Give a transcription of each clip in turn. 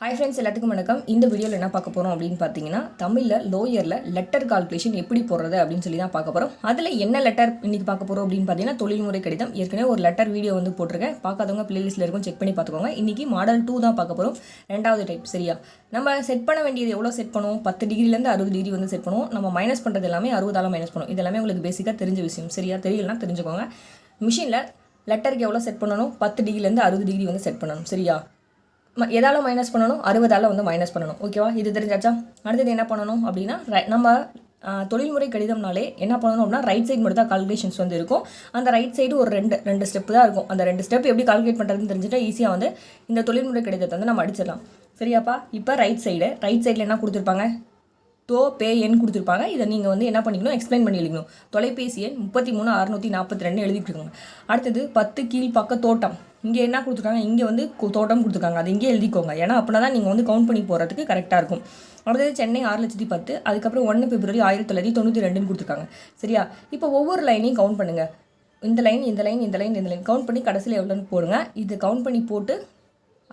Hi friends, எல்லாத்துக்கும் வணக்கம். இந்த வீடியோவில் என்ன பார்க்க போகிறோம் அப்படின்னு பார்த்தீங்கன்னா, தமிழில் லோயரில் லெட்டர் கால்குலேஷன் எப்படி போடுறது அப்படின்னு சொல்லி தான் பார்க்க போகிறோம். அதில் என்ன லெட்டர் இன்றைக்கி பார்க்க போகிறோம் அப்படின்னு பார்த்தீங்கன்னா, தொழில்முறை கடிதம். ஏற்கனவே ஒரு லெட்டர் வீடியோ வந்து போட்டிருக்கேன், பார்க்காதவங்க பிளேலிஸ்ட்டில் இருக்கும், செக் பண்ணி பார்த்துக்கோங்க. இன்றைக்கி மாடல் 2 தான் பார்க்க போகிறோம், 2வது டைப். சரியா, நம்ம செட் பண்ண வேண்டியது எவ்வளோ செட் பண்ணுவோம்? 10 டிகிரிலேருந்து 60 டிகிரி வந்து செட் பண்ணுவோம். நம்ம மைனஸ் பண்ணுறது எல்லாமே 60ஆல் மைனஸ் பண்ணுவோம். இது எல்லாமே உங்களுக்கு பேசிக்காக தெரிஞ்ச விஷயம். சரியா, தெரியலனா தெரிஞ்சுக்கோங்க. மிஷினில் லெட்டருக்கு எவ்வளோ செட் பண்ணணும்? 10 டிகிரிலேருந்து 60 டிகிரி வந்து செட் பண்ணணும். சரியா, எதால் மைனஸ் பண்ணணும்? 60ஆல் வந்து மைனஸ் பண்ணணும். ஓகேவா, இது தெரிஞ்சாச்சா? அடுத்தது என்ன பண்ணணும் அப்படின்னா, நம்ம தொழில்முறை கடிதம்னாலே என்ன பண்ணணும் அப்படின்னா, ரைட் சைடு மட்டும் தான் கால்குலேஷன்ஸ் வந்து இருக்கும். அந்த ரைட் சைடு ஒரு ரெண்டு ஸ்டெப் தான் இருக்கும். அந்த 2 ஸ்டெப் எப்படி கால்குலேட் பண்ணுறதுன்னு தெரிஞ்சுட்டா ஈஸியாக வந்து இந்த தொழில்முறை கடிதத்தை வந்து நம்ம அடிச்சிடலாம். சரியாப்பா? இப்போ ரைட் சைடில் என்ன கொடுத்துருப்பாங்க? பே எண் கொடுத்துருப்பாங்க. இதை நீங்கள் வந்து என்ன பண்ணிக்கணும், எக்ஸ்பிளைன் பண்ணி எழுதிக்கணும். தொலைபேசி எண் 33642 எழுதிக்கோங்க. அடுத்தது 10 கீழ்ப்பாக்க தோட்டம். இங்கே என்ன கொடுத்துருக்காங்க? இங்கே வந்து தோட்டம் கொடுத்துருக்காங்க, அது இங்கே எழுதிக்கோங்க. ஏன்னா அப்படின்னா தான் நீங்கள் வந்து கவுண்ட் பண்ணி போகிறதுக்கு கரெக்டாக இருக்கும். அடுத்தது சென்னை 6,10,000. அதுக்கப்புறம் 1 பிப்ரவரி 1992 கொடுத்துருக்காங்க. சரியா, இப்போ ஒவ்வொரு லைனையும் கவுண்ட் பண்ணுங்கள். இந்த லைன் கவுண்ட் பண்ணி கடைசியில் எவ்வளோன்னு போடுங்க. இது கவுண்ட் பண்ணி போட்டு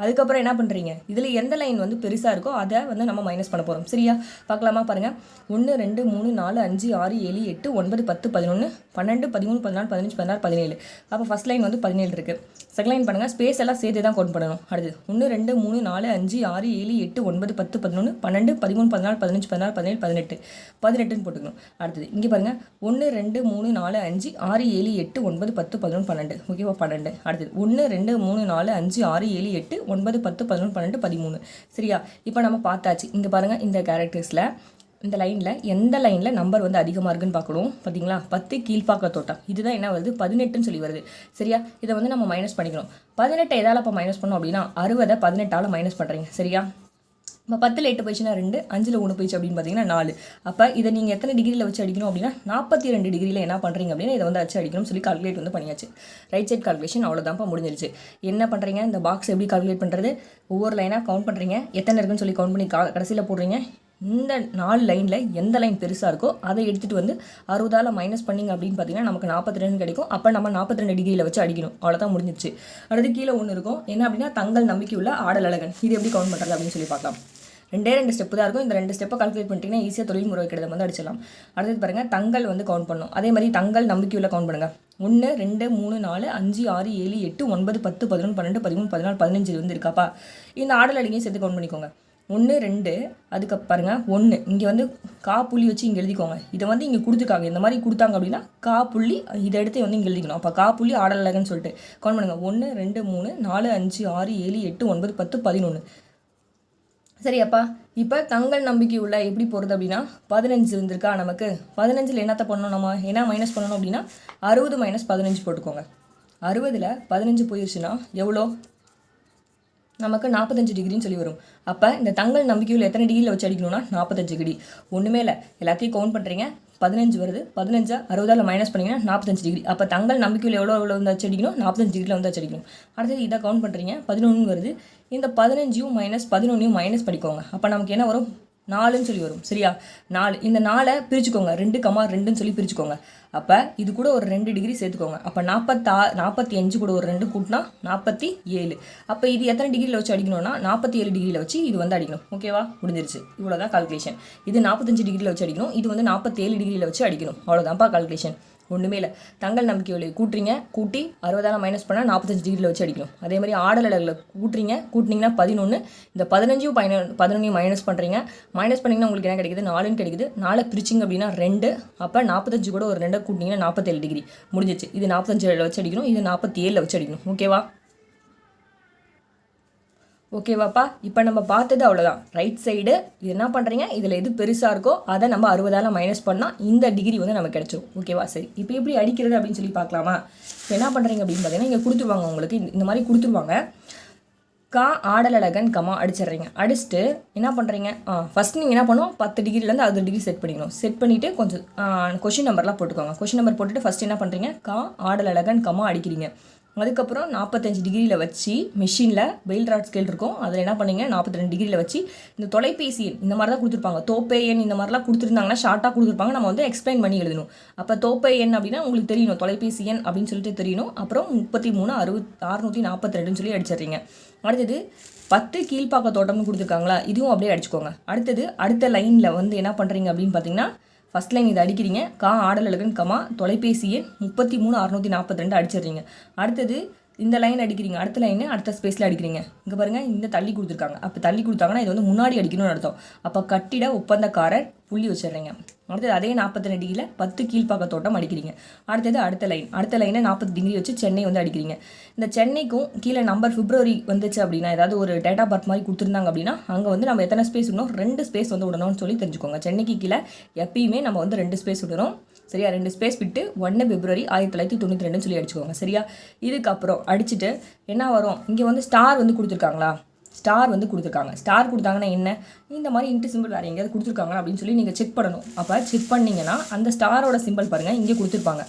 அதுக்கப்புறம் என்ன பண்ணுறீங்க, இதில் எந்த லைன் வந்து பெருசாக இருக்கோ அதை வந்து நம்ம மைனஸ் பண்ண போகிறோம். சரியா, பார்க்கலாமா? பாருங்கள். 1 2 3 4 5 6 7 8 9 10 11 12 13 14 15 16 17. அப்போ ஃபஸ்ட் லைன் வந்து 17 இருக்குது. செகண்ட் லைன் பண்ணுங்கள், ஸ்பேஸ் எல்லாம் சேர்த்து தான் கவுண்ட் பண்ணணும். அடுத்து 1 2 3 4 5 6 7 8 9 10 11 12 13 14 15 16 17 18 போட்டுக்கணும். அடுத்தது இங்கே பாருங்கள், 1 2 3 4 5 6 7 8 9 10 11 12. ஓகேவா, 12. அடுத்தது 1 2 3 4 5 6 7 8 9 10 11 12 13. சரியா, இப்போ நம்ம பார்த்தாச்சு. இங்கே பாருங்கள், இந்த கேரக்டர்ஸில் இந்த லைனில் எந்த லைனில் நம்பர் வந்து அதிகமாக இருக்குன்னு பார்க்கணும். பார்த்தீங்களா, 10 கீழ்ப்பாக்க தோட்டம். இதுதான் என்ன வருது? 18ன்னு சொல்லி வருது. சரியா, இதை வந்து நம்ம மைனஸ் பண்ணிக்கணும். 18 எதால் அப்போ மைனஸ் பண்ணோம் அப்படின்னா, 60 18ஆல் மைனஸ் பண்ணுறீங்க. சரியா, இப்போ 10ல் 8 போயிடுச்சுன்னா 2, 5ல் 1 போயிடுச்சு அப்படின்னு பார்த்தீங்கன்னா 4. அப்போ இதை நீங்கள் எத்தனை டிகிரியில் வச்சு அடிக்கணும் அப்படின்னா, 42 டிகிரியில் என்ன பண்ணுறீங்க அப்படின்னா, இதை வந்து வச்சு அடிக்கணும்னு சொல்லி கால்குலேட் வந்து பண்ணியாச்சு. ரைட் சைட் கால்குலேஷன் அவ்வளோதான்ப்பா, முடிஞ்சிருச்சு. என்ன பண்ணுறீங்க, இந்த பாக்ஸ் எப்படி கால்குலேட் பண்ணுறது? ஒவ்வொரு லைனாக கவுண்ட் பண்ணுறீங்க, எத்தனை இருக்குன்னு சொல்லி கவுண்ட் பண்ணி கடைசியில் போடுறீங்க. இந்த 4 லைனில் எந்த லைன் பெருசாக இருக்கோ அதை எடுத்துகிட்டு வந்து 60ஆல் மைனஸ் பண்ணிங்க அப்படின்னு பார்த்தீங்கன்னா நமக்கு 42 கிடைக்கும். அப்போ நம்ம 42 டிகிரியில் வச்சு அடிக்கணும். அவ்வளோதான், முடிஞ்சிச்சு. அடுத்து கீழே ஒன்று இருக்கும், என்ன அப்படின்னா, தங்கள் நம்பிக்கையுள்ள ஆடல் அழகன். இது எப்படி கவுண்ட் பண்ணுறது அப்படின்னு சொல்லி பார்க்கலாம். 2 ஸ்டெப்பு தான் இருக்கும். இந்த 2 ஸ்டெப்பை கால்குலேட் பண்ணிட்டீங்கன்னா ஈஸியாக தொழில்முறை கடிதம் வந்து அடிச்சிடலாம். அடுத்தது பாருங்கள், தங்கள் வந்து கவுண்ட் பண்ணணும். அதே மாதிரி தங்கள் நம்பிக்கையுள்ள கவுண்ட் பண்ணுங்கள். 1 2 3 4 5 6 7 8 9 10 11 12 13 14 15 வந்து இருக்காப்பா. இந்த ஆடல் அழகையும் சேர்த்து கவுண்ட் பண்ணிக்கோங்க. 1 2, அதுக்கு பாருங்கள் 1 இங்கே வந்து கா புள்ளி வச்சு இங்கே எழுதிக்கோங்க. இதை வந்து இங்கே கொடுத்துருக்காங்க, இந்த மாதிரி கொடுத்தாங்க அப்படின்னா கா புள்ளி இதை எடுத்து வந்து இங்கே எழுதிக்கணும். அப்போ கா புள்ளி ஆடல் அழகன்னு சொல்லிட்டு கவுண்ட் பண்ணுங்கள். 1 2 3 4 5 6 7 8 9 10 11. சரியாப்பா, இப்போ தங்கள் நம்பிக்கை உள்ள எப்படி போகிறது அப்படின்னா, 15 இருந்திருக்கா நமக்கு. 15ல் என்னத்தை பண்ணணும், நம்ம என்ன மைனஸ் பண்ணணும் அப்படின்னா, 60 - 15 போட்டுக்கோங்க. 60ல் 15 போயிடுச்சுன்னா எவ்வளோ? நமக்கு 45 டிகிரின்னு சொல்லி வரும். அப்போ இந்த தங்கள் நம்பிக்கையில் எத்தனை டிகிரியில் வச்சு அடிக்கணும்னா 45 டிகிரி. ஒன்றுமே இல்லை, எல்லாத்தையும் கவுண்ட் பண்ணுறீங்க. 15 வருது. 15 60ஆல் மைனஸ் பண்ணிங்கன்னா 45 டிகிரி. அப்போ தங்கள் நம்பிக்கையில் எவ்வளோ வந்து வச்சு அடிக்கணும்? 45 டிகிரியில் வந்து வச்சு அடிக்கணும். அடுத்தது இதை கவுண்ட் பண்ணுறீங்க. 11 வருது. இந்த 15 - 11 மைனஸ் படிக்கோங்க. அப்போ நமக்கு என்ன வரும்? 4ன்னு சொல்லி வரும். சரியா, 4. இந்த 4 பிரிச்சுக்கோங்க, 2,2ன்னு சொல்லி பிரிச்சுக்கோங்க. அப்போ இது கூட ஒரு 2 டிகிரி சேர்த்துக்கோங்க. அப்போ 45 கூட ஒரு 2 கூட்டினா 47. அப்போ இது எத்தனை டிகிரியில் வச்சு அடிக்கணும்னா 47 டிகிரியில் வச்சு இது வந்து அடிக்கணும். ஓகேவா, முடிஞ்சிருச்சு. இவ்வளோதான் கால்குலேஷன். இது 45 டிகிரியில் வச்சு அடிக்கணும், இது வந்து 47 டிகிரியில் வச்சு அடிக்கணும். அவ்வளோதான்ப்பா கால்குலேஷன். ஒன்றுமே இல்லை. தங்கள் நம்பிக்கையோட கூட்டுறீங்க, கூட்டி 60ஆல் மைனஸ் பண்ணால் 45 டிகிரியில் வச்சு அடிக்கணும். அதே மாதிரி ஆடல் அழகில் கூட்டினீங்கன்னா 11. இந்த 15 11 மைனஸ் பண்ணுறீங்க. மைனஸ் பண்ணிங்கன்னா உங்களுக்கு என்ன கிடைக்குது? 4ன்னு கிடைக்குது. 4 பிரிச்சிங்க அப்படின்னா 2. அப்போ 45 கூட ஒரு 2 கூட்டினீங்கன்னா 47 டிகிரி. முடிஞ்சிச்சு. இது 45 வச்சு அடிக்கணும், இது 47 வச்சு அடிக்கணும். ஓகேவாப்பா, இப்போ நம்ம பார்த்தது அவ்வளோதான். ரைட் சைடு இது என்ன பண்ணுறீங்க, இதில் எது பெருசாக இருக்கோ அதை நம்ம 60ஆல் மைனஸ் பண்ணால் இந்த டிகிரி வந்து நமக்கு கிடைச்சிடும். ஓகேவா, சரி. இப்போ எப்படி அடிக்கிறது அப்படின்னு சொல்லி பார்க்கலாமா? இப்போ என்ன பண்ணுறீங்க அப்படின்னு பார்த்தீங்கன்னா, இங்கே கொடுத்துருவாங்க உங்களுக்கு, இந்த மாதிரி கொடுத்துருவாங்க. கா ஆடல் அழகன் கமா அடிச்சிடுறீங்க. அடிச்சுட்டு என்ன பண்ணுறீங்க, ஃபஸ்ட் நீங்கள் என்ன பண்ணணும், 10 டிகிரிலேருந்து 60 டிகிரி செட் பண்ணிக்கணும். செட் பண்ணிவிட்டு கொஞ்சம் கொஷின் நம்பர்லாம் போட்டுக்கோங்க. கொஷின் நம்பர் போட்டுட்டு ஃபஸ்ட் என்ன பண்ணுறீங்க, கா ஆடல் அழகன் கமா அடிக்கிறீங்க. அதுக்கப்புறம் 45 டிகிரியில் வச்சு மிஷினில் பெயில் ராட் ஸ்கேல் இருக்கும், அதில் என்ன பண்ணீங்க, 42 டிகிரியில் வச்சு இந்த தொலைபேசி எண் இந்த மாதிரி தான் கொடுத்துருப்பாங்க. தோப்பை எண் இந்த மாதிரிலாம் கொடுத்துருந்தாங்கன்னா ஷார்ட்டாக கொடுத்துருப்பாங்க, நம்ம வந்து எக்ஸ்பிளைன் பண்ணி எழுதணும். அப்போ தோப்பை எண் அப்படின்னா உங்களுக்கு தெரியணும், தொலைபேசி எண் அப்படின்னு சொல்லிட்டு தெரியணும். அப்புறம் 33 642 சொல்லி அடிச்சிடுறீங்க. அடுத்தது 10 கீழ்ப்பாக்க தோட்டம்னு கொடுத்துருக்காங்களா, இதுவும் அப்படியே அடிச்சுக்கோங்க. அடுத்தது அடுத்த லைனில் வந்து என்ன பண்ணுறீங்க அப்படின்னு பார்த்தீங்கன்னா, ஃபஸ்ட் லைன் இதை அடிக்கிறீங்க. ஆடல் அழகன் கமா தொலைபேசி எண் 33,642 அடிச்சிடுறீங்க. அடுத்தது இந்த லைன் அடிக்கிறீங்க. அடுத்த லைனு அடுத்த ஸ்பேஸில் அடிக்கிறீங்க. இங்கே பாருங்கள், இந்த தள்ளி கொடுத்துருக்காங்க. அப்போ தள்ளி கொடுத்தாங்கன்னா இது வந்து முன்னாடி அடிக்கணும்னு அர்த்தம். அப்போ கட்டிட ஒப்பந்தக்காரர் புள்ளி வச்சிடுறீங்க. அடுத்தது அதே 42 டிகிரியில் 10 கீழ்ப்பாக்க தோட்டம் அடிக்கிறீங்க. அடுத்தது அடுத்த லைனை 40 டிகிரி வச்சு சென்னை வந்து அடிக்கிறீங்க. இந்த சென்னைக்கும் கீழே நம்பர் பிப்ரவரி வந்துச்சு அப்படின்னா, ஏதாவது ஒரு டேட்டா பர்த் மாதிரி கொடுத்துருந்தாங்க அப்படின்னா, அங்கே வந்து நம்ம எத்தனை ஸ்பேஸ் விடணும், 2 ஸ்பேஸ் வந்து விடணும்னு சொல்லி தெரிஞ்சுக்கோங்க. சென்னைக்கு கீழே எப்பயுமே நம்ம வந்து 2 ஸ்பேஸ் விடணும். சரியா, 2 ஸ்பேஸ் விட்டு 1 பிப்ரவரி 1992 சொல்லி அடிச்சுக்கோங்க. சரியா, இதுக்கப்புறம் அடிச்சுட்டு என்ன வரும், இங்கே வந்து ஸ்டார் வந்து கொடுத்துருக்காங்களா, ஸ்டார் வந்து கொடுத்துருக்காங்க. ஸ்டார் கொடுத்தாங்கன்னா என்ன, இந்த மாதிரி இன்ட்டு சிம்பிள் வேறு எங்கேயாவது கொடுத்துருக்காங்களா அப்படின்னு சொல்லி நீங்கள் செக் பண்ணணும். அப்போ செக் பண்ணிங்கன்னா அந்த ஸ்டாரோட சிம்பிள் பாருங்கள், இங்கே கொடுத்துருப்பாங்க.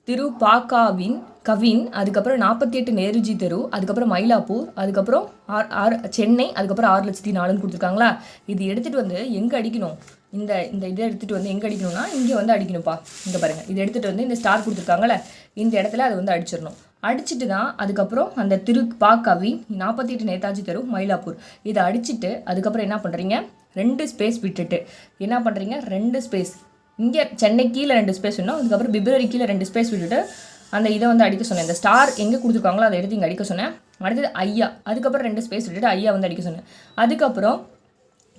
திரு பாக்காவின் கவின், அதுக்கப்புறம் 48 நேருஜி தெரு, அதுக்கப்புறம் மயிலாப்பூர், அதுக்கப்புறம் சென்னை, அதுக்கப்புறம் 6,04,000 கொடுத்துருக்காங்களா. இது எடுத்துகிட்டு வந்து எங்கே அடிக்கணும், இந்த இதை எடுத்துகிட்டு வந்து எங்கே அடிக்கணும்னா இங்கே வந்து அடிக்கணும்ப்பா. இங்கே பாருங்கள், இதை எடுத்துகிட்டு வந்து இந்த ஸ்டார் கொடுத்துருக்காங்களே இந்த இடத்துல அதை வந்து அடிச்சிடணும். அடிச்சுட்டு தான் அதுக்கப்புறம் அந்த திரு பாக்காவி 48 நேதாஜி தெரு மயிலாப்பூர் இதை அடிச்சுட்டு அதுக்கப்புறம் என்ன பண்ணுறீங்க, 2 ஸ்பேஸ் விட்டுட்டு என்ன பண்ணுறீங்க, 2 ஸ்பேஸ் இங்கே சென்னை கீழே 2 ஸ்பேஸ் வேணும். அதுக்கப்புறம் பிப்ரவரி கீழே 2 ஸ்பேஸ் விட்டுட்டு அந்த இதை வந்து அடிக்க சொன்னேன். இந்த ஸ்டார் எங்கே கொடுத்துருக்காங்களோ அதை எடுத்து இங்கே அடிக்க சொன்னேன். அடுத்தது ஐயா, அதுக்கப்புறம் 2 ஸ்பேஸ் விட்டுட்டு ஐயா வந்து அடிக்க சொன்னேன். அதுக்கப்புறம்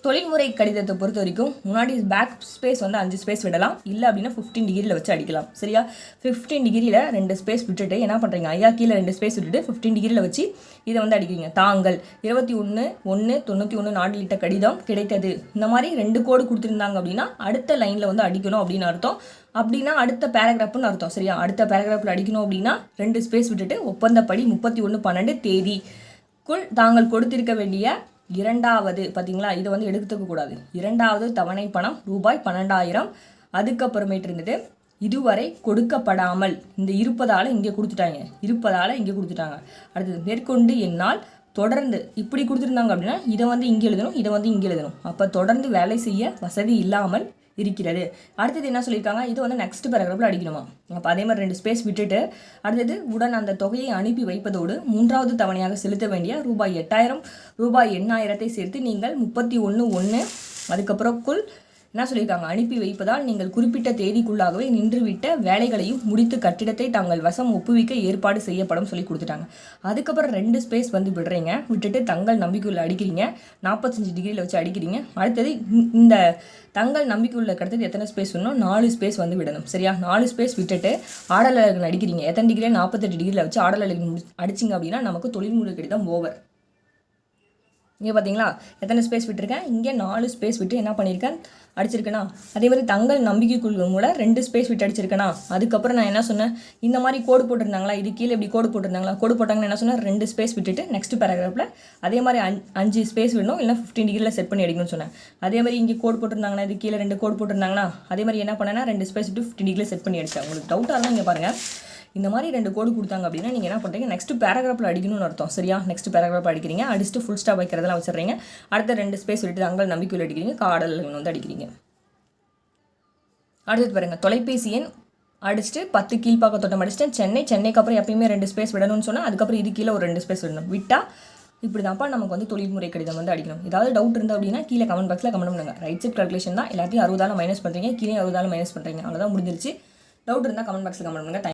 தொழில்முறை கடிதத்தை பொறுத்த வரைக்கும் முன்னாடி பேக் ஸ்பேஸ் வந்து 5 ஸ்பேஸ் விடலாம், இல்லை அப்படின்னா 15 டிகிரியில் வச்சு அடிக்கலாம். சரியா, 15 டிகிரியில் 2 ஸ்பேஸ் விட்டுட்டு என்ன பண்ணுறீங்க, ஐயா கீழே 2 ஸ்பேஸ் விட்டுட்டு 15 டிகிரியில் வச்சு இதை வந்து அடிக்கிறீங்க. தாங்கள் 21/1/91 நாடுலிட்ட கடிதம் கிடைத்தது. இந்த மாதிரி 2 கோடு கொடுத்துருந்தாங்க அப்படின்னா அடுத்த லைனில் வந்து அடிக்கணும் அப்படின்னு அர்த்தம். அப்படின்னா அடுத்த பேராகிராஃப்னு அர்த்தம். சரியா, அடுத்த பேராகிராஃபில் அடிக்கணும் அப்படின்னா 2 ஸ்பேஸ் விட்டுட்டு ஒப்பந்தப்படி 31/12 தேதிக்குள் தாங்கள் கொடுத்திருக்க வேண்டிய 2வது பார்த்தீங்களா, இதை வந்து எடுத்துக்க கூடாது. 2வது தவணை பணம் ரூபாய் 12,000. அதுக்கப்புறமேட்டு இருந்துட்டு இதுவரை கொடுக்கப்படாமல் இந்த இருப்பதால் இங்கே கொடுத்துட்டாங்க. அடுத்தது மேற்கொண்டு என்னால் தொடர்ந்து இப்படி கொடுத்துருந்தாங்க அப்படின்னா இதை வந்து இங்கே எழுதணும், இதை வந்து இங்கே எழுதணும். அப்போ தொடர்ந்து வேலை செய்ய வசதி இல்லாமல் இருக்கிறது. அடுத்தது என்ன சொல்லியிருக்காங்க, இது வந்து நெக்ஸ்ட் பேராகிராஃபில் அடிக்கணுமா. அப்போ அதே மாதிரி 2 ஸ்பேஸ் விட்டுட்டு அடுத்தது உடன் அந்த தொகையை அனுப்பி வைப்பதோடு 3வது தவணையாக செலுத்த வேண்டிய ரூபாய் 8,000 ரூபாய் 8,000 சேர்த்து நீங்கள் 31/1 அதுக்கப்புறம் என்ன சொல்லியிருக்காங்க, அனுப்பி வைப்பதால் நீங்கள் குறிப்பிட்ட தேதிக்குள்ளாகவே நின்றுவிட்ட வேலைகளையும் முடித்து கட்டிடத்தை தங்கள் வசம் ஒப்புவிக்க ஏற்பாடு செய்யப்படும் சொல்லி கொடுத்துட்டாங்க. அதுக்கப்புறம் 2 ஸ்பேஸ் வந்து விடுறீங்க, விட்டுட்டு தங்கள் நம்பிக்கையுள்ள அடிக்கிறீங்க, 45 டிகிரியில் வச்சு அடிக்கிறீங்க. அடுத்தது இந்த தங்கள் நம்பிக்கையுள்ள கடத்தது எத்தனை ஸ்பேஸ் வேணும், 4 ஸ்பேஸ் வந்து விடணும். சரியா, 4 ஸ்பேஸ் விட்டுட்டு ஆடல் அழகன் அடிக்கிறீங்க. எத்தனை டிகிரியில், 48 டிகிரியில் வச்சு ஆடல் அழகன் அடிச்சிங்க அப்படின்னா நமக்கு தொழில்முறை கடிதம் ஓவர். இங்கே பார்த்தீங்களா எத்தனை ஸ்பேஸ் விட்டுருக்கேன், இங்கே 4 ஸ்பேஸ் விட்டு என்ன பண்ணியிருக்கேன் அடிச்சிருக்கேனா. அதே மாதிரி தங்கள் நம்பிக்கைக்குள்ள கூட 2 ஸ்பேஸ் விட்டு அடிச்சிருக்கேனா. அதுக்கப்புறம் நான் என்ன சொன்னேன், இந்த மாதிரி கோடு போட்டிருந்தாங்களா, இது கீழே இப்படி கோடு போட்டிருந்தாங்களா, கோடு போட்டாங்கன்னு என்ன சொன்னேன், 2 ஸ்பேஸ் விட்டுட்டு நெக்ஸ்ட் பேராகிராஃபில் அதே மாதிரி 5 ஸ்பேஸ் விடணும், இல்லை 15 டிகிரியில் செட் பண்ணி அடிக்கணும்னு சொன்னேன். அதே மாதிரி இங்கே கோடு போட்டிருந்தாங்கன்னா இது கீழே 2 கோடு போட்டிருந்தாங்கன்னா அதே மாதிரி என்ன பண்ணேன்னா 2 ஸ்பேஸ் விட்டு 15 டிகிரியில் செட் பண்ணி அடிச்சேன். உங்களுக்கு டவுட்டாக இருந்தால் இங்கே பாருங்கள், இந்த மாதிரி 2 கோடு கொடுத்தாங்க அப்படின்னா நீங்கள் என்ன பண்ணுறீங்க, நெக்ஸ்ட் பேராகிராஃபில் அடிக்கணும்னு அர்த்தம். சரியா, நெக்ஸ்ட் பேராகிராஃப் அடிக்கிறீங்க, அடிச்சுட்டு ஃபுல் ஸ்டாப் வைக்கிறதெல்லாம் வச்சிடுறீங்க. அடுத்த 2 ஸ்பேஸ் விட்டு தங்கள் நம்பிக்கையில் அடிக்கிறீங்க, காடல் வந்து அடிக்கிறீங்க. அடுத்தது பாருங்கள், தொலைபேசி எண் அடிச்சுட்டு 10 கீழ்ப்பாக்க தோட்டம் அடிச்சுட்டு சென்னைக்கு அப்புறம் எப்பயுமே 2 ஸ்பேஸ் விடணும்னு சொன்னால் அதுக்கப்புறம் இது கீழே ஒரு 2 ஸ்பேஸ் விடணும். விட்டால் இப்படி தான்ப்பா நமக்கு வந்து தொழில்முறை கடிதம் வந்து அடிக்கணும். ஏதாவது டவுட் இருந்தால் அப்படின்னா கீழே கமெண்ட் பாக்ஸில் கமெண்ட் பண்ணுங்க. ரைட் சைட் கால்குலேஷன் தான், எல்லாத்தையும் 60ஆல் மைனஸ் பண்ணுறீங்க, கீழே 60ஆல் மைனஸ் பண்ணுறீங்க, அவ்வளோதான் முடிஞ்சிருச்சு. டவுட் இருந்தால் கமெண்ட் பாக்ஸில் கமெண்ட் பண்ணுங்கள்.